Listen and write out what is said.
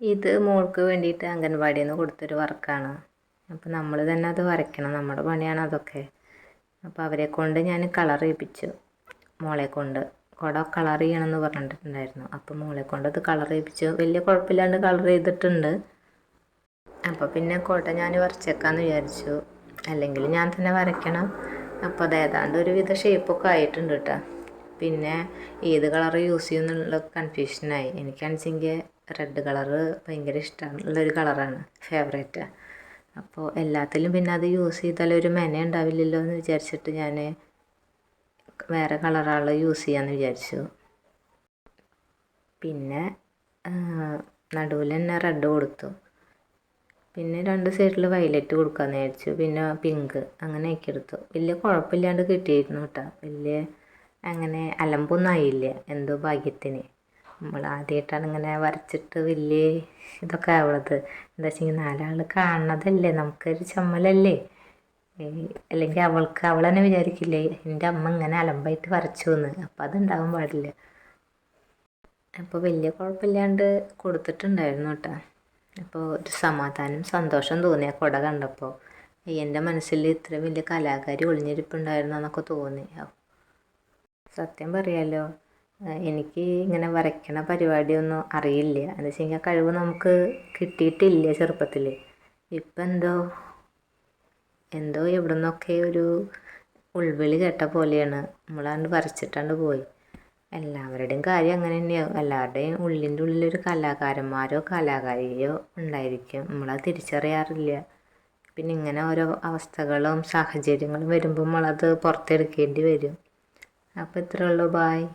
ഇത് മോൾക്ക് വേണ്ടിയിട്ട് അംഗൻവാടിയിൽ നിന്ന് കൊടുത്തൊരു വർക്കാണ്. അപ്പോൾ നമ്മൾ തന്നെ അത് വരയ്ക്കണം, നമ്മുടെ പണിയാണ് അതൊക്കെ. അപ്പോൾ അവരെ കൊണ്ട് ഞാൻ കളർ ചെയ്യിപ്പിച്ചു. മോളെ കൊണ്ട് കുട കളർ ചെയ്യണമെന്ന് പറഞ്ഞിട്ടുണ്ടായിരുന്നു. അപ്പോൾ മോളെ കൊണ്ട് അത് കളർ ചെയ്യിപ്പിച്ചു. വലിയ കുഴപ്പമില്ലാണ്ട് കളർ ചെയ്തിട്ടുണ്ട്. അപ്പോൾ പിന്നെ കുട ഞാൻ വരച്ചേക്കാമെന്ന് വിചാരിച്ചു, അല്ലെങ്കിൽ ഞാൻ തന്നെ വരയ്ക്കണം. അപ്പോൾ അത് ഏതാണ്ട് ഒരുവിധ ഷേപ്പൊക്കെ ആയിട്ടുണ്ട് കേട്ടോ. പിന്നെ ഏത് കളർ യൂസ് ചെയ്യുമെന്നുള്ള കൺഫ്യൂഷനായി. എനിക്കാണെച്ചെങ്കിൽ റെഡ് കളറ് ഭയങ്കര ഇഷ്ടമുള്ളൊരു കളറാണ്, ഫേവറേറ്റാണ്. അപ്പോൾ എല്ലാത്തിലും പിന്നെ അത് യൂസ് ചെയ്താൽ ഒരു മെന ഉണ്ടാവില്ലല്ലോ എന്ന് വിചാരിച്ചിട്ട് ഞാൻ വേറെ കളറുകൾ യൂസ് ചെയ്യാമെന്ന് വിചാരിച്ചു. പിന്നെ നടുവിൽ തന്നെ റെഡ് കൊടുത്തു. പിന്നെ 2 സൈഡിൽ വയലറ്റ് കൊടുക്കാമെന്ന് വിചാരിച്ചു. പിന്നെ പിങ്ക് അങ്ങനെ ആക്കിയെടുത്തു. വലിയ കുഴപ്പമില്ലാണ്ട് കിട്ടിയിരുന്നു കേട്ടോ. വലിയ അങ്ങനെ അലമ്പൊന്നും ആയില്ല, എന്തോ ഭാഗ്യത്തിന്. നമ്മൾ ആദ്യമായിട്ടാണ് ഇങ്ങനെ വരച്ചിട്ട് വലിയ ഇതൊക്കെ ആവുന്നത്. എന്താ വെച്ചെങ്കിൽ 4 ആൾ കാണുന്നതല്ലേ, നമുക്കൊരു ചമ്മലല്ലേ. അല്ലെങ്കിൽ അവൾ തന്നെ വിചാരിക്കില്ലേ എൻ്റെ അമ്മ ഇങ്ങനെ അലമ്പായിട്ട് വരച്ചു എന്ന്. അപ്പം അതുണ്ടാവാൻ പാടില്ല. അപ്പോൾ വലിയ കുഴപ്പമില്ലാണ്ട് കൊടുത്തിട്ടുണ്ടായിരുന്നു കേട്ടോ. അപ്പോൾ ഒരു സമാധാനം, സന്തോഷം തോന്നി ആ കുട കണ്ടപ്പോൾ. എൻ്റെ മനസ്സിൽ ഇത്ര വലിയ കലാകാരി ഒളിഞ്ഞിരിപ്പുണ്ടായിരുന്നു എന്നൊക്കെ തോന്നി. സത്യം പറയാലോ, എനിക്ക് ഇങ്ങനെ വരയ്ക്കണ പരിപാടിയൊന്നും അറിയില്ല. എന്ന് വെച്ച് കഴിഞ്ഞാൽ കഴിവ് നമുക്ക് കിട്ടിയിട്ടില്ല ചെറുപ്പത്തിൽ. ഇപ്പം എന്തോ എവിടെ നിന്നൊക്കെ ഒരു ഉൾവിളി കേട്ട പോലെയാണ്. നമ്മളാണ്ട് വരച്ചിട്ടാണ്ട് പോയി. എല്ലാവരുടെയും കാര്യം അങ്ങനെ തന്നെയാവും. എല്ലാവരുടെയും ഉള്ളിൻ്റെ ഉള്ളിലൊരു കലാകാരന്മാരോ കലാകാരിയോ ഉണ്ടായിരിക്കും, നമ്മളത് തിരിച്ചറിയാറില്ല. പിന്നെ ഇങ്ങനെ ഓരോ അവസ്ഥകളും സാഹചര്യങ്ങളും വരുമ്പോൾ നമ്മളത് പുറത്തെടുക്കേണ്ടി വരും. അപ്പോൾ ഇത്രയേ ഉള്ളൂ. ബായ്.